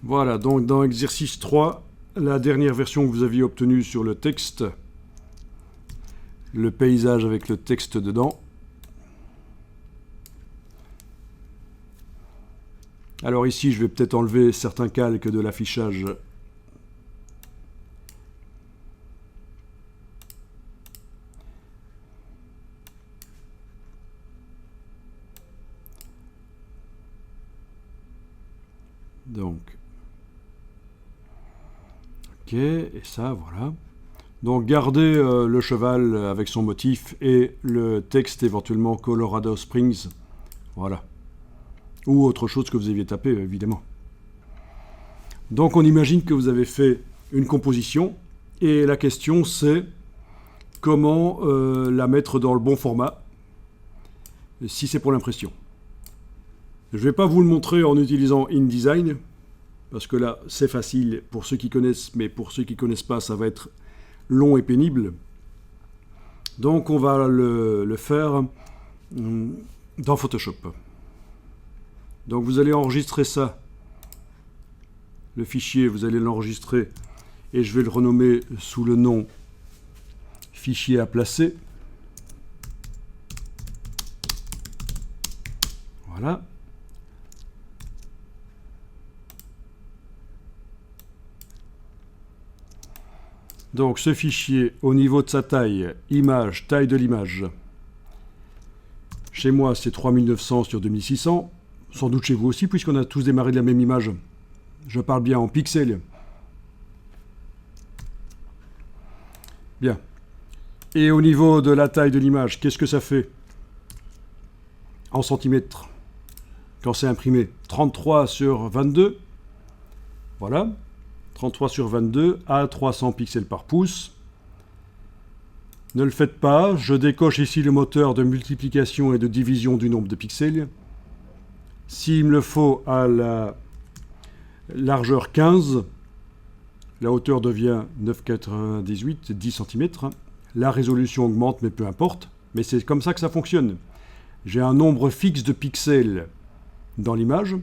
Voilà, donc dans exercice 3, la dernière version que vous aviez obtenue sur le texte, le paysage avec le texte dedans. Alors ici, je vais peut-être enlever certains calques de l'affichage. Donc, ok, et ça, voilà. Donc gardez le cheval avec son motif et le texte éventuellement Colorado Springs, voilà. Ou autre chose que vous aviez tapé, évidemment. Donc on imagine que vous avez fait une composition, et la question c'est comment la mettre dans le bon format, si c'est pour l'impression. Je ne vais pas vous le montrer en utilisant InDesign, parce que là c'est facile pour ceux qui connaissent, mais pour ceux qui ne connaissent pas, ça va être long et pénible. Donc on va le faire dans Photoshop. Donc vous allez enregistrer ça, le fichier, vous allez l'enregistrer, et je vais le renommer sous le nom fichier à placer. Voilà. Donc ce fichier, au niveau de sa taille, image, taille de l'image. Chez moi, c'est 3900 sur 2600. Sans doute chez vous aussi, puisqu'on a tous démarré de la même image. Je parle bien en pixels. Bien. Et au niveau de la taille de l'image, qu'est-ce que ça fait en centimètres quand c'est imprimé? 33 sur 22. Voilà. 33 sur 22 à 300 pixels par pouce. Ne le faites pas. Je décoche ici le moteur de multiplication et de division du nombre de pixels. S'il me le faut à la largeur 15, la hauteur devient 9,98, 10 cm. La résolution augmente, mais peu importe. Mais c'est comme ça que ça fonctionne. J'ai un nombre fixe de pixels dans l'image.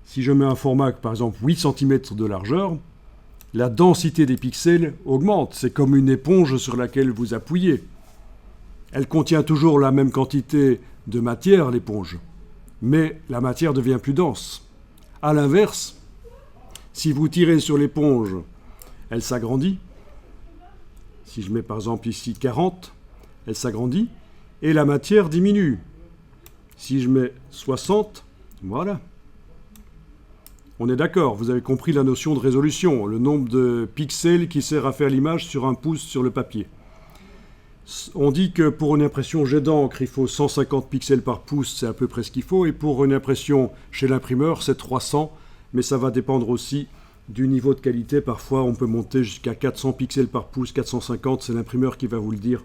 Si je mets un format, par exemple 8 cm de largeur, la densité des pixels augmente. C'est comme une éponge sur laquelle vous appuyez. Elle contient toujours la même quantité de matière, l'éponge. Mais la matière devient plus dense. A l'inverse, si vous tirez sur l'éponge, elle s'agrandit. Si je mets par exemple ici 40, elle s'agrandit et la matière diminue. Si je mets 60, voilà. On est d'accord, vous avez compris la notion de résolution, le nombre de pixels qui sert à faire l'image sur un pouce sur le papier. On dit que pour une impression jet d'encre, il faut 150 pixels par pouce, c'est à peu près ce qu'il faut. Et pour une impression chez l'imprimeur, c'est 300. Mais ça va dépendre aussi du niveau de qualité. Parfois, on peut monter jusqu'à 400 pixels par pouce, 450. C'est l'imprimeur qui va vous le dire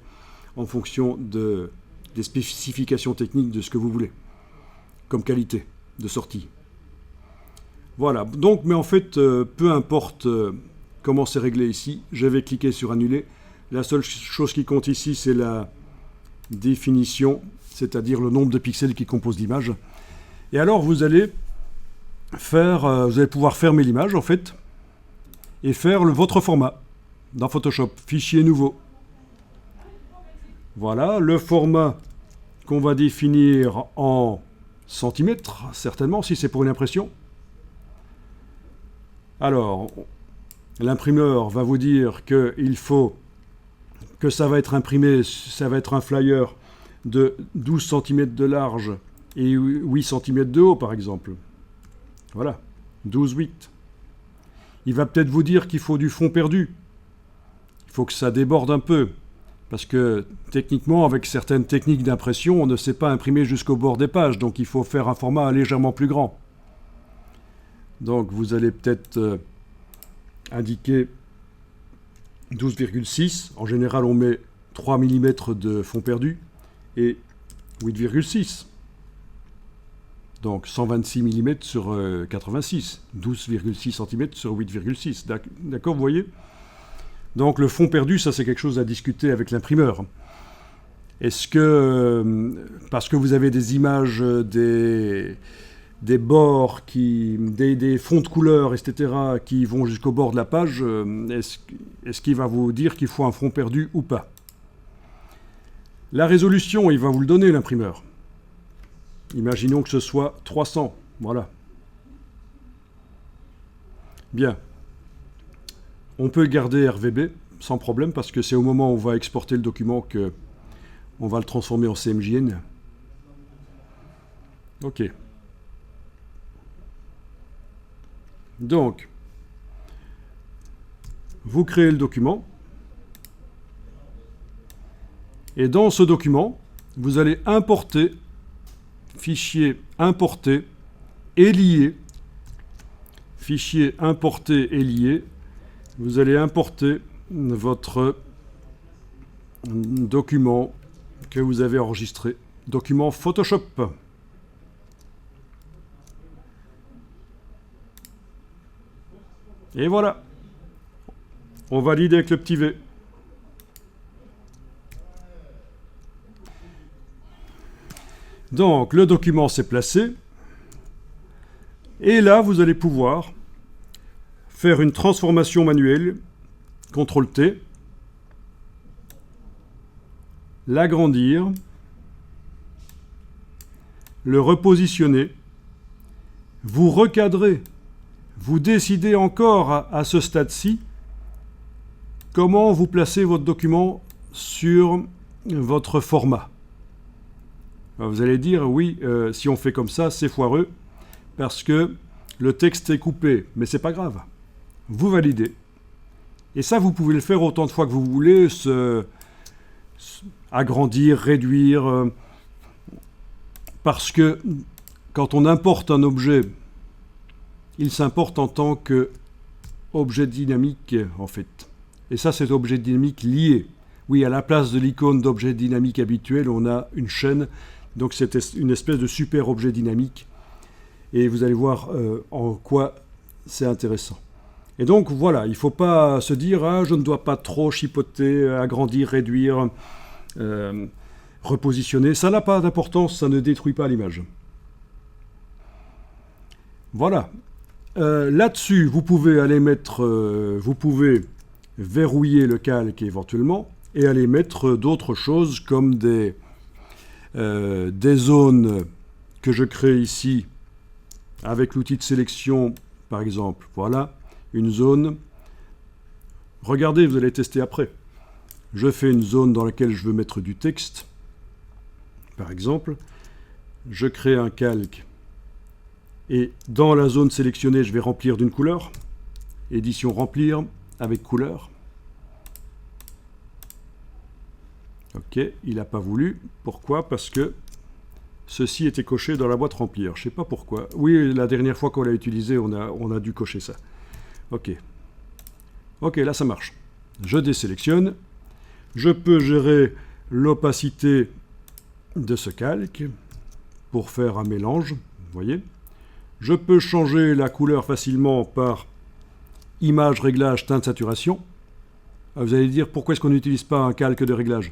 en fonction des spécifications techniques de ce que vous voulez, comme qualité de sortie. Voilà. Donc, mais en fait, peu importe comment c'est réglé ici, je vais cliquer sur Annuler. La seule chose qui compte ici, c'est la définition, c'est-à-dire le nombre de pixels qui composent l'image. Et alors, vous allez pouvoir fermer l'image, en fait, et faire votre format dans Photoshop, fichier nouveau. Voilà, le format qu'on va définir en centimètres, certainement, si c'est pour une impression. Alors, l'imprimeur va vous dire qu'il faut que ça va être imprimé, ça va être un flyer de 12 cm de large et 8 cm de haut, par exemple. Voilà, 12,8. Il va peut-être vous dire qu'il faut du fond perdu. Il faut que ça déborde un peu. Parce que, techniquement, avec certaines techniques d'impression, on ne sait pas imprimer jusqu'au bord des pages. Donc, il faut faire un format légèrement plus grand. Donc, vous allez peut-être indiquer 12,6. En général, on met 3 mm de fond perdu et 8,6. Donc 126 mm sur 86. 12,6 cm sur 8,6. D'accord, vous voyez? Donc le fond perdu, ça c'est quelque chose à discuter avec l'imprimeur. Est-ce que, parce que vous avez des images, des des bords, des fonds de couleur, etc., qui vont jusqu'au bord de la page, est-ce qu'il va vous dire qu'il faut un fond perdu ou pas? La résolution, il va vous le donner, l'imprimeur. Imaginons que ce soit 300. Voilà. Bien. On peut garder RVB sans problème parce que c'est au moment où on va exporter le document que on va le transformer en CMJN. Ok. Donc, vous créez le document. Et dans ce document, vous allez importer, fichier importer et lier. Fichier importer et lier. Vous allez importer votre document que vous avez enregistré. Document Photoshop. Et voilà. On valide avec le petit V. Donc, le document s'est placé. Et là, vous allez pouvoir faire une transformation manuelle. CTRL-T. L'agrandir. Le repositionner. Vous recadrez. Vous décidez encore à ce stade-ci comment vous placez votre document sur votre format. Alors vous allez dire, oui, si on fait comme ça, c'est foireux, parce que le texte est coupé, mais c'est pas grave. Vous validez. Et ça, vous pouvez le faire autant de fois que vous voulez, agrandir, réduire, parce que quand on importe un objet, il s'importe en tant qu'objet dynamique, en fait. Et ça, c'est objet dynamique lié. Oui, à la place de l'icône d'objet dynamique habituel, on a une chaîne. Donc, c'est une espèce de super objet dynamique. Et vous allez voir en quoi c'est intéressant. Et donc, voilà, il ne faut pas se dire « Ah, je ne dois pas trop chipoter, agrandir, réduire, repositionner ». Ça n'a pas d'importance, ça ne détruit pas l'image. Voilà. Là-dessus, vous pouvez aller mettre, vous pouvez verrouiller le calque éventuellement et aller mettre d'autres choses comme des zones que je crée ici avec l'outil de sélection, par exemple. Voilà, une zone. Regardez, vous allez tester après. Je fais une zone dans laquelle je veux mettre du texte, par exemple. Je crée un calque. Et dans la zone sélectionnée, je vais remplir d'une couleur. Édition remplir avec couleur. Ok, il n'a pas voulu. Pourquoi? Parce que ceci était coché dans la boîte remplir. Je ne sais pas pourquoi. Oui, la dernière fois qu'on l'a utilisé, on a dû cocher ça. Ok. Ok, là ça marche. Je désélectionne. Je peux gérer l'opacité de ce calque pour faire un mélange. Vous voyez? Je peux changer la couleur facilement par image, réglage, teinte, saturation. Vous allez dire, pourquoi est-ce qu'on n'utilise pas un calque de réglage?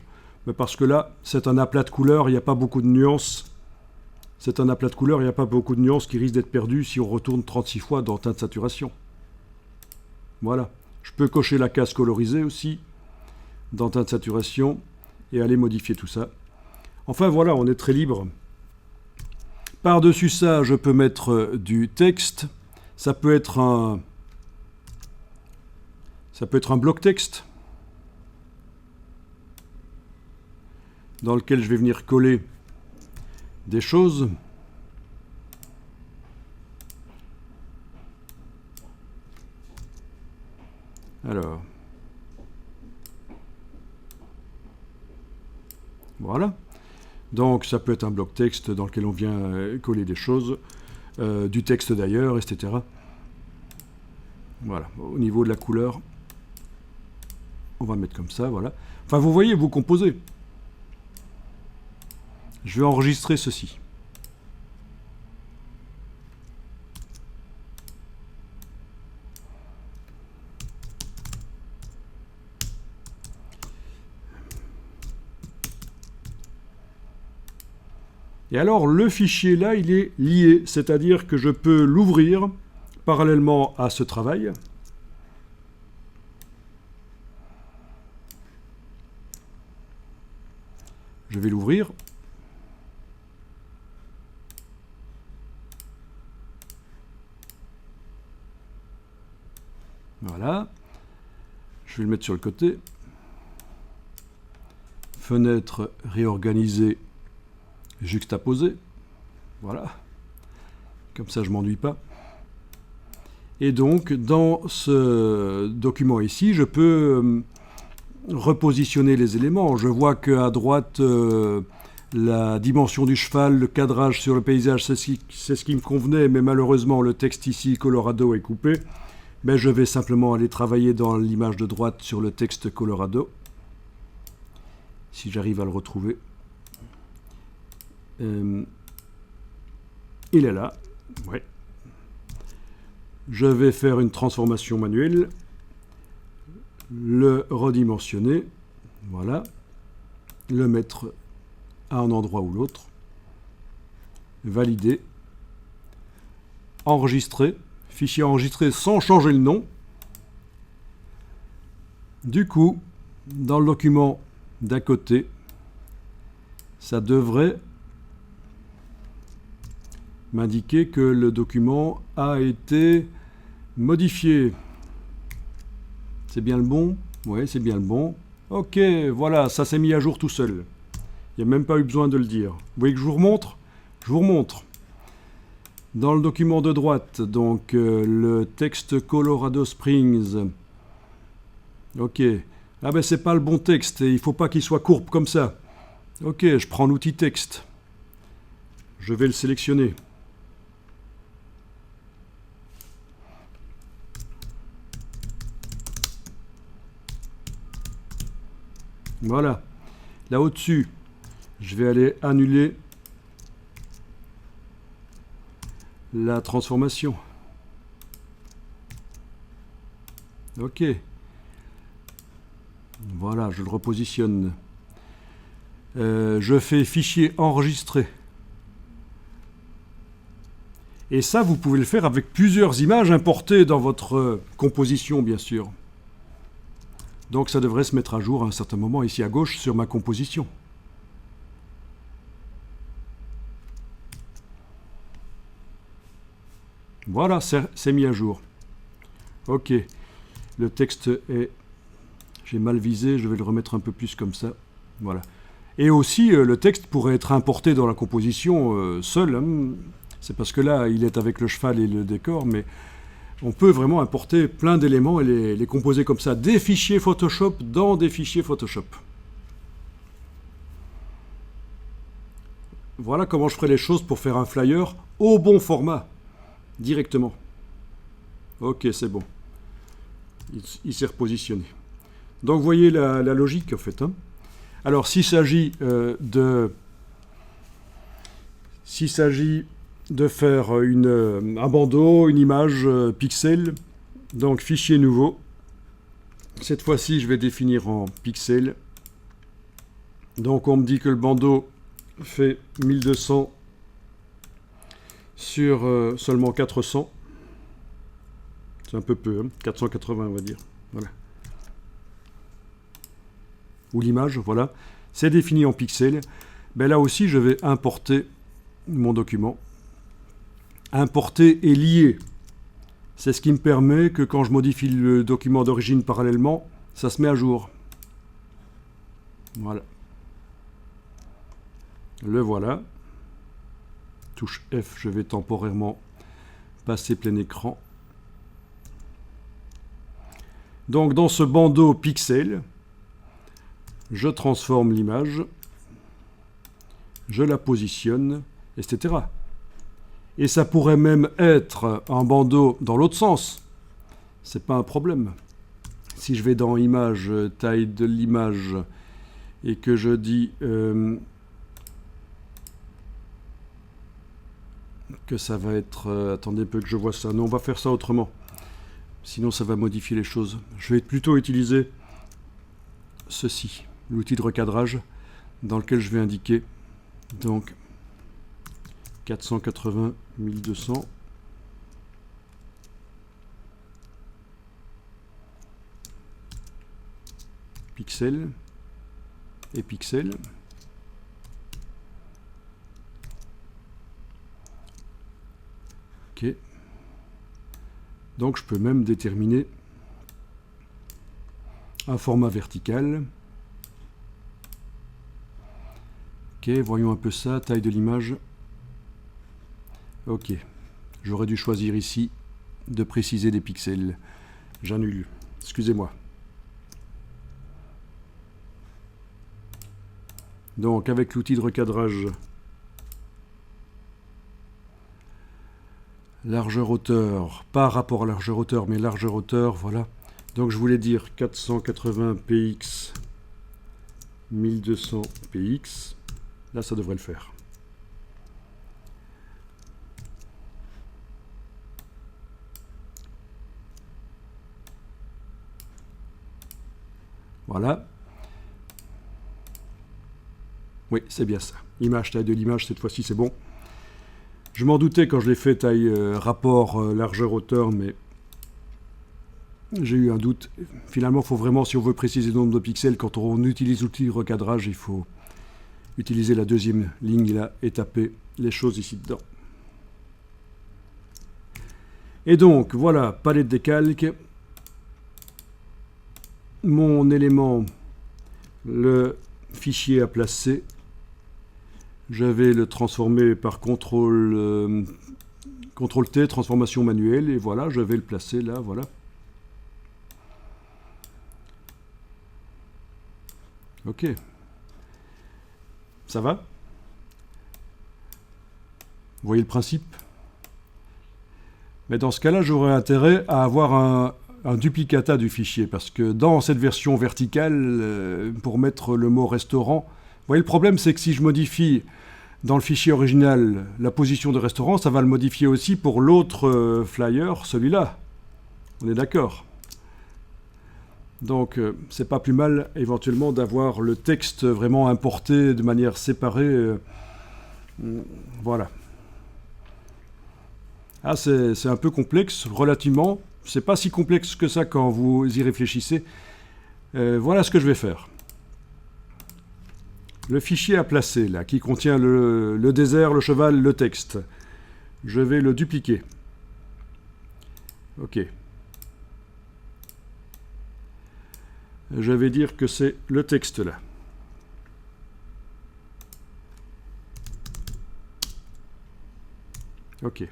Parce que là, c'est un aplat de couleurs, il n'y a pas beaucoup de nuances. C'est un aplat de couleurs, il n'y a pas beaucoup de nuances qui risquent d'être perdues si on retourne 36 fois dans teinte, saturation. Voilà. Je peux cocher la case colorisée aussi, dans teinte, saturation, et aller modifier tout ça. Enfin voilà, on est très libre. Par-dessus ça, je peux mettre du texte. Ça peut être un bloc texte dans lequel je vais venir coller des choses. Alors, voilà. Donc ça peut être un bloc texte dans lequel on vient coller des choses, du texte d'ailleurs, etc. Voilà, au niveau de la couleur, on va mettre comme ça, voilà. Enfin, vous voyez, vous composez. Je vais enregistrer ceci. Et alors le fichier là, il est lié, c'est-à-dire que je peux l'ouvrir parallèlement à ce travail. Je vais l'ouvrir. Voilà. Je vais le mettre sur le côté. Fenêtre réorganisée, juxtaposée. Voilà. Comme ça, je ne m'ennuie pas. Et donc, dans ce document ici, je peux repositionner les éléments. Je vois qu'à droite, la dimension du cheval, le cadrage sur le paysage, c'est ce qui me convenait, mais malheureusement, le texte ici, Colorado, est coupé. Mais je vais simplement aller travailler dans l'image de droite sur le texte Colorado. Si j'arrive à le retrouver. Il est là. Ouais. Je vais faire une transformation manuelle. Le redimensionner. Voilà. Le mettre à un endroit ou l'autre. Valider. Enregistrer. Fichier enregistré sans changer le nom. Du coup, dans le document d'à côté, ça devrait m'indiquer que le document a été modifié. C'est bien le bon? Oui, c'est bien le bon. Ok, voilà, ça s'est mis à jour tout seul. Il n'y a même pas eu besoin de le dire. Vous voyez que je vous remontre? Je vous remontre. Dans le document de droite, donc le texte Colorado Springs. Ok. Ah ben c'est pas le bon texte, et il faut pas qu'il soit courbe comme ça. Ok, je prends l'outil texte. Je vais le sélectionner. Voilà. Là au-dessus, je vais aller annuler la transformation. Ok. Voilà, je le repositionne. Je fais fichier enregistré. Et ça, vous pouvez le faire avec plusieurs images importées dans votre composition, bien sûr. Donc ça devrait se mettre à jour à un certain moment ici à gauche sur ma composition. Voilà, c'est mis à jour. Ok. Le texte est... J'ai mal visé, je vais le remettre un peu plus comme ça. Voilà. Et aussi, le texte pourrait être importé dans la composition seul. Hein. C'est parce que là, il est avec le cheval et le décor, mais on peut vraiment importer plein d'éléments et les composer comme ça. Des fichiers Photoshop dans des fichiers Photoshop. Voilà comment je ferai les choses pour faire un flyer au bon format, directement. Ok, c'est bon. Il s'est repositionné. Donc, vous voyez la logique, en fait. Hein. Alors, s'il s'agit de faire un bandeau, une image pixel, donc fichier nouveau. Cette fois-ci, je vais définir en pixel. Donc, on me dit que le bandeau fait 1200 sur seulement 400. C'est un peu peu, hein, 480, on va dire. Voilà. Ou l'image, voilà. C'est défini en pixels. Ben là aussi, je vais importer mon document. Importer et lier. C'est ce qui me permet que quand je modifie le document d'origine parallèlement, ça se met à jour. Voilà. Le voilà. Touche F, je vais temporairement passer plein écran. Donc dans ce bandeau pixel, je transforme l'image, je la positionne, etc. Et ça pourrait même être un bandeau dans l'autre sens. C'est pas un problème. Si je vais dans Image, taille de l'image, et que je dis que ça va être... attendez un peu que je vois ça. Non, on va faire ça autrement. Sinon, ça va modifier les choses. Je vais plutôt utiliser ceci, l'outil de recadrage, dans lequel je vais indiquer donc 480 1200. Pixels et pixels. Ok. Donc je peux même déterminer un format vertical. Ok, voyons un peu ça, taille de l'image. Ok, j'aurais dû choisir ici de préciser des pixels. J'annule, excusez-moi. Donc avec l'outil de recadrage, largeur-hauteur, pas rapport à largeur-hauteur, mais largeur-hauteur, voilà. Donc je voulais dire 480 px, 1200 px. Là, ça devrait le faire. Voilà. Oui, c'est bien ça. Image, taille de l'image, cette fois-ci, c'est bon. Je m'en doutais quand je l'ai fait taille rapport largeur-hauteur, mais j'ai eu un doute. Finalement, il faut vraiment, si on veut préciser le nombre de pixels, quand on utilise l'outil de recadrage, il faut utiliser la deuxième ligne là et taper les choses ici dedans. Et donc, voilà, palette des calques. Mon élément, le fichier à placer. Je vais le transformer par CTRL T, transformation manuelle, et voilà, je vais le placer là, voilà. Ok. Ça va? Vous voyez le principe? Mais dans ce cas-là, j'aurais intérêt à avoir un duplicata du fichier, parce que dans cette version verticale, pour mettre le mot restaurant, vous voyez, le problème, c'est que si je modifie dans le fichier original la position de restaurant, ça va le modifier aussi pour l'autre flyer, celui-là. On est d'accord? Donc, c'est pas plus mal, éventuellement, d'avoir le texte vraiment importé de manière séparée. Voilà. Ah, c'est un peu complexe, relativement. C'est pas si complexe que ça quand vous y réfléchissez. Voilà ce que je vais faire. Le fichier à placer, là, qui contient le désert, le cheval, le texte. Je vais le dupliquer. Ok. Je vais dire que c'est le texte, là. Ok.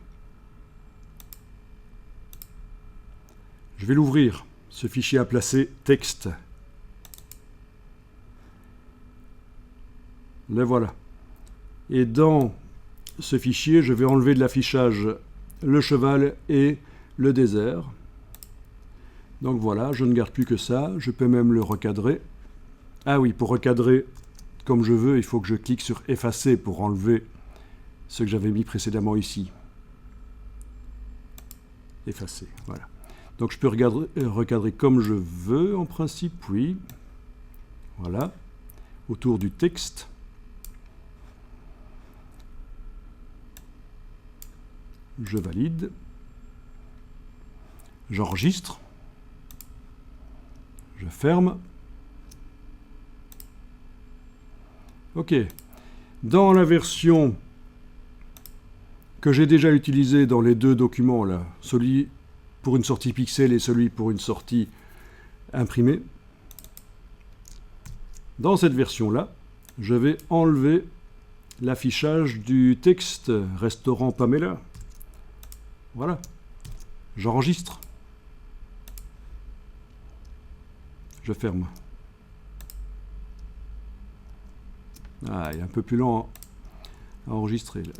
Je vais l'ouvrir, ce fichier à placer texte. Le voilà. Et dans ce fichier, je vais enlever de l'affichage le cheval et le désert. Donc voilà, je ne garde plus que ça. Je peux même le recadrer. Ah oui, pour recadrer comme je veux, il faut que je clique sur effacer pour enlever ce que j'avais mis précédemment ici. Effacer, voilà. Donc je peux recadrer comme je veux en principe, oui. Voilà. Autour du texte. Je valide. J'enregistre. Je ferme. Ok. Dans la version que j'ai déjà utilisée dans les deux documents, là, celui pour une sortie pixel et celui pour une sortie imprimée, dans cette version-là, je vais enlever l'affichage du texte restaurant Pamela. Voilà. J'enregistre. Je ferme. Ah, il est un peu plus lent à enregistrer, là.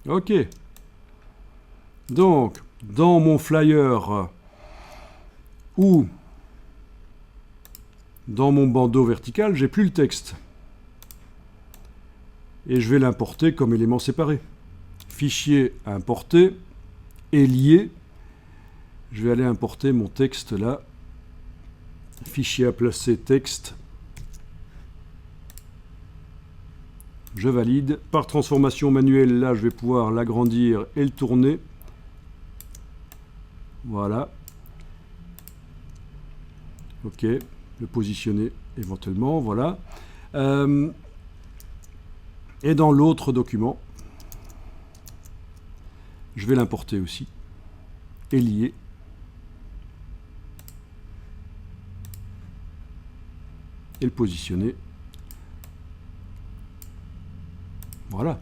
Ok. Donc, dans mon flyer ou dans mon bandeau vertical, j'ai plus le texte. Et je vais l'importer comme élément séparé. Fichier importé et lié. Je vais aller importer mon texte là. Fichier à placer texte. Je valide. Par transformation manuelle, là, je vais pouvoir l'agrandir et le tourner. Voilà. Ok. Le positionner éventuellement. Voilà. Et dans l'autre document, je vais l'importer aussi. Et lier. Et le positionner. Voilà.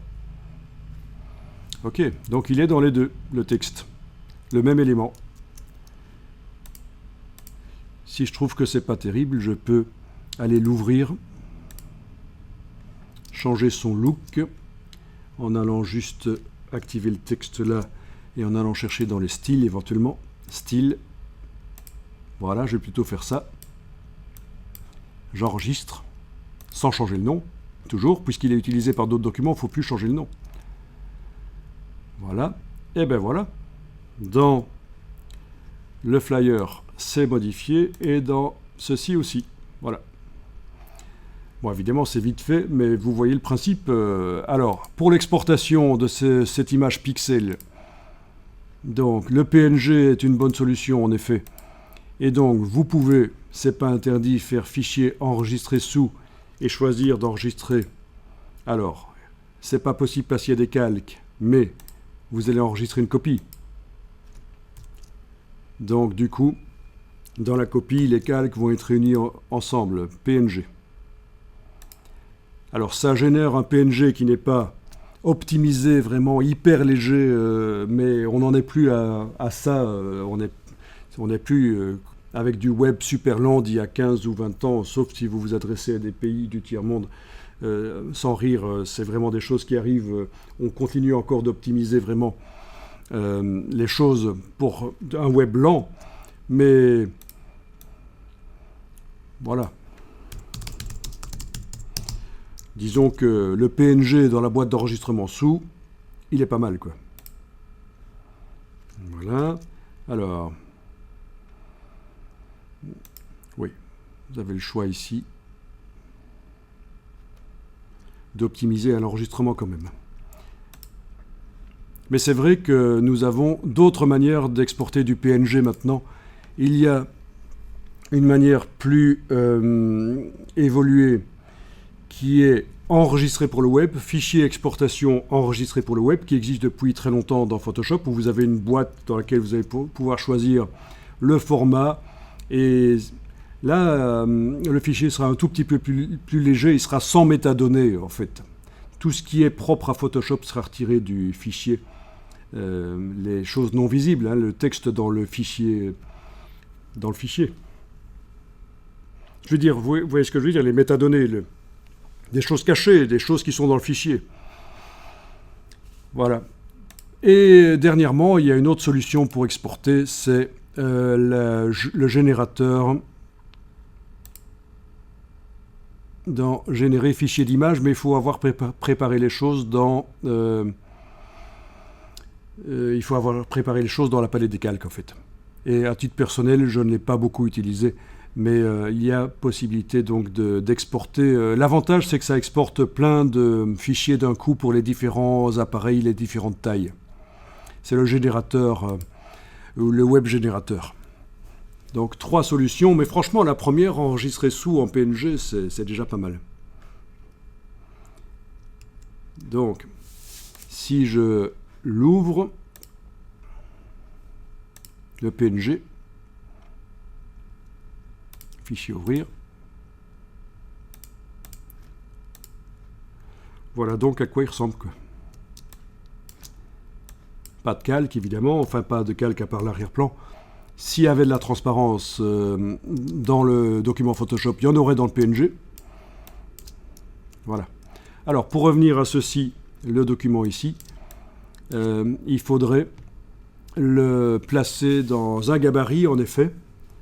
Ok, donc il est dans les deux, le texte. Le même élément. Si je trouve que c'est pas terrible, je peux aller l'ouvrir, changer son look, en allant juste activer le texte là, et en allant chercher dans les styles éventuellement. Style. Voilà, je vais plutôt faire ça. J'enregistre, sans changer le nom. Toujours, puisqu'il est utilisé par d'autres documents, il ne faut plus changer le nom. Voilà. Et ben voilà. Dans le flyer, c'est modifié. Et dans ceci aussi. Voilà. Bon, évidemment, c'est vite fait, mais vous voyez le principe. Alors, pour l'exportation de cette image pixel, donc le PNG est une bonne solution, en effet. Et donc, vous pouvez, c'est pas interdit, faire fichier enregistrer sous et choisir d'enregistrer. Alors, c'est pas possible parce qu'il y a des calques, mais vous allez enregistrer une copie. Donc, du coup, dans la copie, les calques vont être réunis ensemble, PNG. Alors, ça génère un PNG qui n'est pas optimisé, vraiment hyper léger, mais on n'en est plus à ça. On n'est plus avec du web super lent d'il y a 15 ou 20 ans, sauf si vous vous adressez à des pays du tiers-monde. Sans rire, c'est vraiment des choses qui arrivent. On continue encore d'optimiser vraiment les choses pour un web lent, mais voilà. Disons que le PNG dans la boîte d'enregistrement sous, il est pas mal, quoi. Voilà. Alors, oui, vous avez le choix ici d'optimiser à l'enregistrement quand même. Mais c'est vrai que nous avons d'autres manières d'exporter du PNG maintenant. Il y a une manière plus évoluée qui est enregistré pour le web, fichier exportation enregistré pour le web, qui existe depuis très longtemps dans Photoshop, où vous avez une boîte dans laquelle vous allez pouvoir choisir le format, et là, le fichier sera un tout petit peu plus léger, il sera sans métadonnées en fait. Tout ce qui est propre à Photoshop sera retiré du fichier. Les choses non visibles, hein, le texte dans le fichier. Je veux dire, vous voyez ce que je veux dire, les métadonnées, des choses cachées, des choses qui sont dans le fichier. Voilà. Et dernièrement, il y a une autre solution pour exporter, c'est le générateur dans générer fichier d'image, mais il faut avoir préparé les choses dans la palette des calques en fait. Et à titre personnel, je ne l'ai pas beaucoup utilisé, mais il y a possibilité donc d'exporter. L'avantage, c'est que ça exporte plein de fichiers d'un coup pour les différents appareils, les différentes tailles. C'est le générateur, ou le web générateur. Donc 3 solutions, mais franchement, la première, enregistrer sous en PNG, c'est déjà pas mal. Donc, si je l'ouvre, le PNG, fichier ouvrir. Voilà donc à quoi il ressemble, quoi. Pas de calque, évidemment, enfin pas de calque à part l'arrière-plan. S'il y avait de la transparence dans le document Photoshop, il y en aurait dans le PNG. Voilà. Alors, pour revenir à ceci, le document ici, il faudrait le placer dans un gabarit, en effet,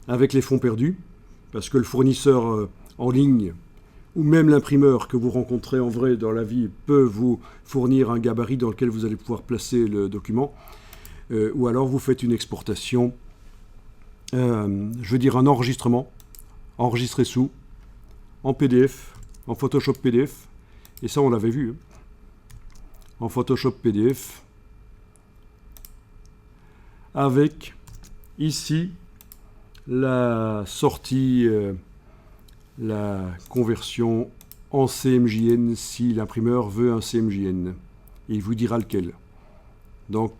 avec les fonds perdus, parce que le fournisseur en ligne, ou même l'imprimeur que vous rencontrez en vrai dans la vie, peut vous fournir un gabarit dans lequel vous allez pouvoir placer le document, ou alors vous faites une exportation, je veux dire un enregistrement enregistrer sous, en PDF, en Photoshop PDF, et ça on l'avait vu, hein. En Photoshop PDF, avec ici la sortie, la conversion en CMJN si l'imprimeur veut un CMJN. Et il vous dira lequel. Donc,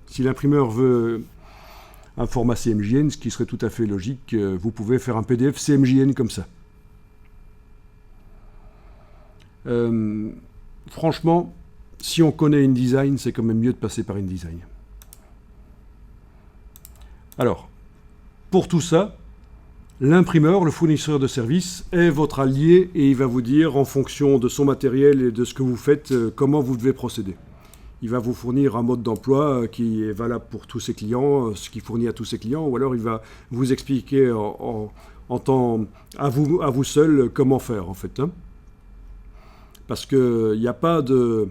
si l'imprimeur veut un format CMJN, ce qui serait tout à fait logique, vous pouvez faire un PDF CMJN comme ça. Franchement, si on connaît InDesign, c'est quand même mieux de passer par InDesign. Alors, pour tout ça, l'imprimeur, le fournisseur de services, est votre allié et il va vous dire, en fonction de son matériel et de ce que vous faites, comment vous devez procéder. Il va vous fournir un mode d'emploi qui est valable pour tous ses clients, ce qu'il fournit à tous ses clients, ou alors il va vous expliquer en temps à vous seul comment faire, en fait. Hein. Parce qu'il n'y a pas de...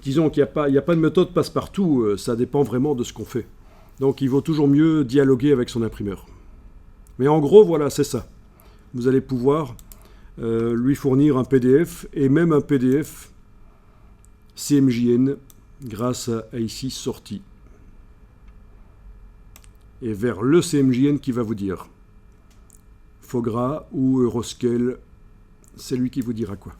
Disons qu'il n'y a pas de méthode passe-partout, ça dépend vraiment de ce qu'on fait. Donc il vaut toujours mieux dialoguer avec son imprimeur. Mais en gros, voilà, c'est ça. Vous allez pouvoir lui fournir un PDF, et même un PDF CMJN, grâce à ici sortie. Et vers le CMJN qui va vous dire Fogra ou Euroscale, c'est lui qui vous dira quoi.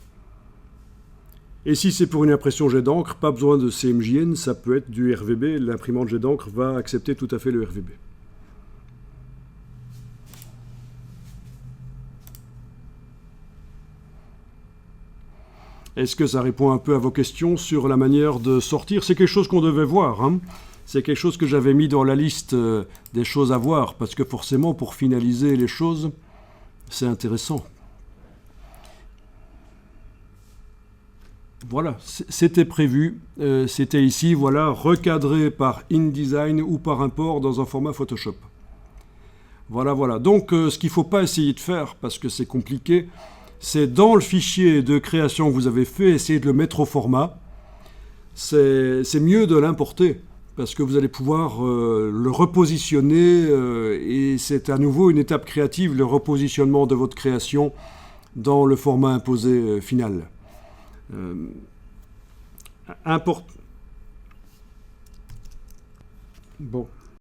Et si c'est pour une impression jet d'encre, pas besoin de CMJN, ça peut être du RVB. L'imprimante jet d'encre va accepter tout à fait le RVB. Est-ce que ça répond un peu à vos questions sur la manière de sortir? C'est quelque chose qu'on devait voir, hein. C'est quelque chose que j'avais mis dans la liste des choses à voir, parce que forcément, pour finaliser les choses, c'est intéressant. Voilà, c'était prévu, c'était ici, voilà, recadré par InDesign ou par import dans un format Photoshop. Voilà, voilà. Donc, ce qu'il ne faut pas essayer de faire, parce que c'est compliqué, c'est dans le fichier de création que vous avez fait, essayer de le mettre au format. C'est mieux de l'importer, parce que vous allez pouvoir le repositionner, et c'est à nouveau une étape créative, le repositionnement de votre création dans le format imposé final. Bon.